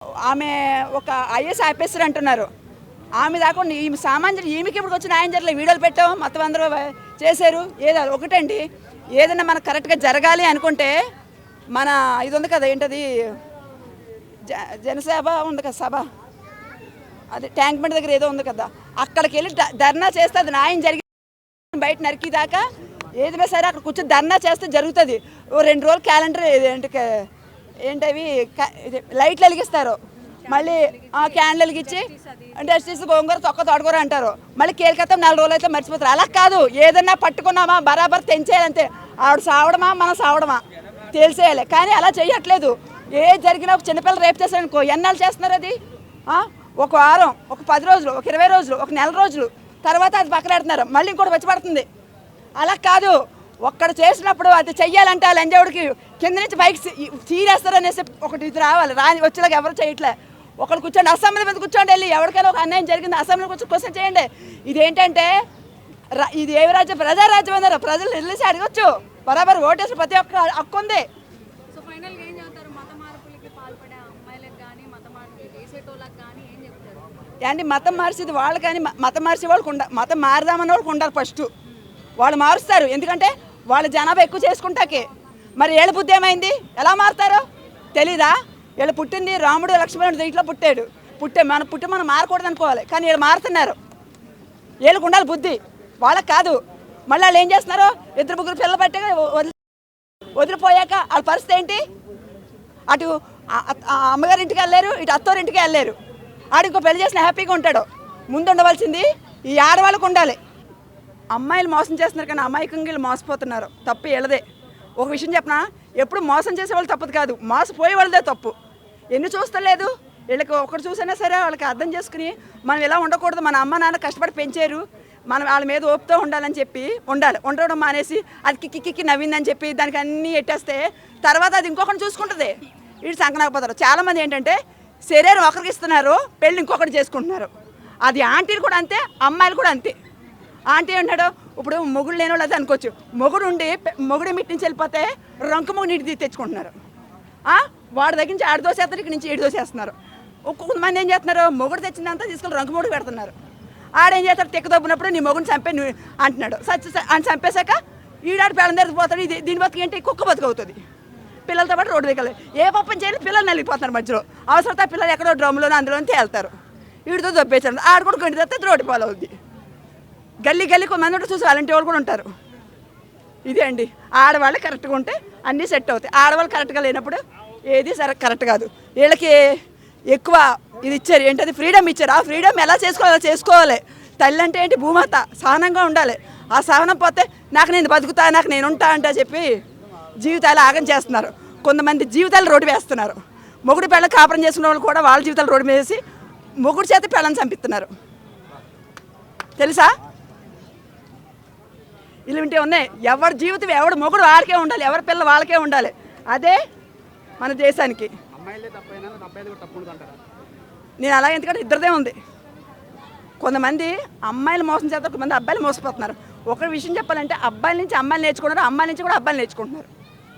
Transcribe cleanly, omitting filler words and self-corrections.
ఆమె ఒక IAS officer అంటున్నారు. ఆమె కాకుండా ఈమె సామాన్యుడు ఈమెకి ఇప్పుడు వచ్చి న్యాయం జరగలేదు. వీడియోలు పెట్టాం, మొత్తం అందరూ చేశారు. ఏదో ఒకటండి, ఏదైనా మనకు కరెక్ట్గా జరగాలి అనుకుంటే మన ఇది ఉంది కదా, ఏంటది జనసభ ఉంది కదా, సభ అది ట్యాంక్ బండ్ దగ్గర ఏదో ఉంది కదా, అక్కడికి వెళ్ళి ధర్నా చేస్తే అది న్యాయం జరిగి బయట నరికిదాకా ఏదైనా సరే అక్కడ కూర్చొని ధర్నా చేస్తే జరుగుతుంది. ఓ 2 రోజులు క్యాలెండర్ ఏంటవి లైట్లు వెలిగిస్తారు, మళ్ళీ క్యాండిల్ వెలిగించి అంటే వచ్చేసి గోంగూర తొక్క తోటకూర అంటారు. మళ్ళీ కేలికత్తం 4 రోజులు అయితే మర్చిపోతారు. అలా కాదు, ఏదన్నా పట్టుకున్నామా బరాబర్ తెంచేయాలంతే. ఆవిడ సావడమా మనం సావడమా తెలిసేయాలి. కానీ అలా చేయట్లేదు. ఏ జరిగినా ఒక చిన్నపిల్లలు రేపు చేస్తారనుకో, ఎన్నాళ్ళు చేస్తున్నారు అది? ఒక వారం, ఒక 10 రోజులు, ఒక 20 రోజులు, ఒక నెల రోజులు తర్వాత అది పక్కనెడుతున్నారు, మళ్ళీ ఇంకోటి వచ్చి పడుతుంది. అలా కాదు, ఒక్కడ చేసినప్పుడు అది చెయ్యాలంటే ఆ లంజావుడికి కింద నుంచి పైకి తీరేస్తారనేసి ఒకటి ఇది రావాలి. వచ్చేలాగా ఎవరు చేయట్లే. ఒకరు కూర్చోండి, అసెంబ్లీ మీద కూర్చోండి, వెళ్ళి ఎవరికైనా ఒక అన్యాయం జరిగింది అసెంబ్లీ కూర్చొని క్వశ్చన్ చేయండి. ఇదేంటంటే ఇది ఏ రాజ్యం? ప్రజారాజ్యం అన్నారు. ప్రజలు వెళ్ళేసి అడగొచ్చు, బరాబర్ ఓటేసి ప్రతి ఒక్క హక్కు ఉంది. ఏంటి మతం మార్చేది వాళ్ళు, కానీ మతం మార్చే వాళ్ళకి మతం మారదామని వాళ్ళకి ఉండాలి. ఫస్ట్ వాళ్ళు మారుస్తారు, ఎందుకంటే వాళ్ళ జనాభా ఎక్కువ చేసుకుంటాకే. మరి ఏళ్ళ బుద్ధి ఏమైంది? ఎలా మారుతారో తెలీదా? వీళ్ళు పుట్టింది రాముడు లక్ష్మణుడు దీంట్లో మనం మారకూడదు అనుకోవాలి, కానీ వీళ్ళు మారుతున్నారు. వీళ్ళకి ఉండాలి బుద్ధి, వాళ్ళకి కాదు. మళ్ళీ వాళ్ళు ఏం చేస్తున్నారు? 2-3 పిల్లలు పట్టే వదిలిపోయాక వాళ్ళ పరిస్థితి ఏంటి? అటు అమ్మగారి ఇంటికి వెళ్ళారు, ఇటు అత్తోరి ఇంటికి వెళ్ళారు. ఆడు ఇంకో పెళ్లి చేసిన హ్యాపీగా ఉంటాడు. ముందు ఉండవలసింది ఈ ఆడవాళ్ళకు ఉండాలి. అమ్మాయిలు మోసం చేస్తున్నారు, కానీ అమాయకంగా వీళ్ళు మోసపోతున్నారు. తప్పు వీళ్ళదే. ఒక విషయం చెప్పనా, ఎప్పుడు మోసం చేసే వాళ్ళు తప్పదు కాదు, మోసపోయే వాళ్ళదే తప్పు. ఎన్ని చూస్తలేదు వీళ్ళకి. ఒకటి చూసైనా సరే వాళ్ళకి అర్థం చేసుకుని మనం ఇలా ఉండకూడదు, మన అమ్మ నాన్న కష్టపడి పెంచారు, మనం వాళ్ళ మీద ఓపుతో ఉండాలని చెప్పి ఉండడం మానేసి అది కిక్కి నవ్విందని చెప్పి దానికి అన్నీ ఎట్టేస్తే తర్వాత అది ఇంకొకటి చూసుకుంటుంది. వీళ్ళు సంకనాకపోతారు. చాలామంది ఏంటంటే శరీరం ఒకరికి ఇస్తున్నారు, పెళ్ళి ఇంకొకటి చేసుకుంటున్నారు. అది ఆంటీలు కూడా అంతే, అమ్మాయిలు కూడా అంతే. ఆంటీ అంటాడు, ఇప్పుడు మొగుడు లేని వాళ్ళు అది అనుకోవచ్చు, మొగుడు మిట్టి నుంచి వెళ్ళిపోతే రంకు మొగుడు నీటి తెచ్చుకుంటున్నారు. వాడి దగ్గర నుంచి ఆడ దోసేస్తారు, ఇక్కడ నుంచి 7 దోసేస్తున్నారు. కొంతమంది ఏం చేస్తున్నారు, మొగుడు తెచ్చిందంతా తీసుకుని రంకు మొగుడు పెడుతున్నారు. ఆడేం చేస్తాడు, తెక్క దొబ్బినప్పుడు నీ మొగుడిని చంపే అంటున్నాడు. అని చంపేశాక ఈడాడు పిల్లల దగ్గర పోతాడు. దీని బతుకు ఏంటి? కుక్క బతుకు అవుతుంది. పిల్లలతో పాటు రోడ్డు దగ్గర ఏ పప్పని చేయాలి, పిల్లలు నలిగిపోతున్నారు మధ్యలో. అవసరత పిల్లలు ఎక్కడో డ్రమ్లోనే అందులోనే తేలుతారు. వీడితో దొబ్బేసాడు, ఆడ కూడా గంటి తెస్తే రోడ్డు పాలు అవుద్ది. గల్లీ కొంతమంది చూసి అలాంటి వాళ్ళు కూడా ఉంటారు. ఇదే అండి, ఆడవాళ్ళు కరెక్ట్గా ఉంటే అన్నీ సెట్ అవుతాయి. ఆడవాళ్ళు కరెక్ట్గా లేనప్పుడు ఏది సరే కరెక్ట్ కాదు. వీళ్ళకి ఎక్కువ ఇది ఇచ్చారు, ఏంటది ఫ్రీడమ్ ఇచ్చారు. ఆ ఫ్రీడమ్ ఎలా చేసుకోవాలి. తల్లి అంటే ఏంటి? భూమాత. సహనంగా ఉండాలి. ఆ సహనం పోతే నాకు నేను బతుకుతా, నాకు నేను ఉంటా అంటే చెప్పి జీవితాలు ఆగం చేస్తున్నారు. కొంతమంది జీవితాలు రోడ్డు వేస్తున్నారు. మొగుడు పిల్ల కాపురం చేసుకున్న వాళ్ళు కూడా వాళ్ళ జీవితాలు రోడ్డు వేసి మొగుడు చేత పిల్లని చంపిస్తున్నారు. తెలుసా? ఇలాంటి ఉన్నాయి. ఎవరి జీవితం ఎవడు మొగుడు వాళ్ళకే ఉండాలి, ఎవరి పిల్ల వాళ్ళకే ఉండాలి. అదే మన దేశానికి. నేను అలా, ఎందుకంటే ఇద్దరిదే ఉంది. కొంతమంది అమ్మాయిలు మోసం చేస్తారు, కొంతమంది అబ్బాయిలు మోసపోతున్నారు. ఒక విషయం చెప్పాలంటే అబ్బాయిల నుంచి అమ్మాయిలు నేర్చుకుంటున్నారు, అమ్మాయిల నుంచి కూడా అబ్బాయిలు నేర్చుకుంటున్నారు.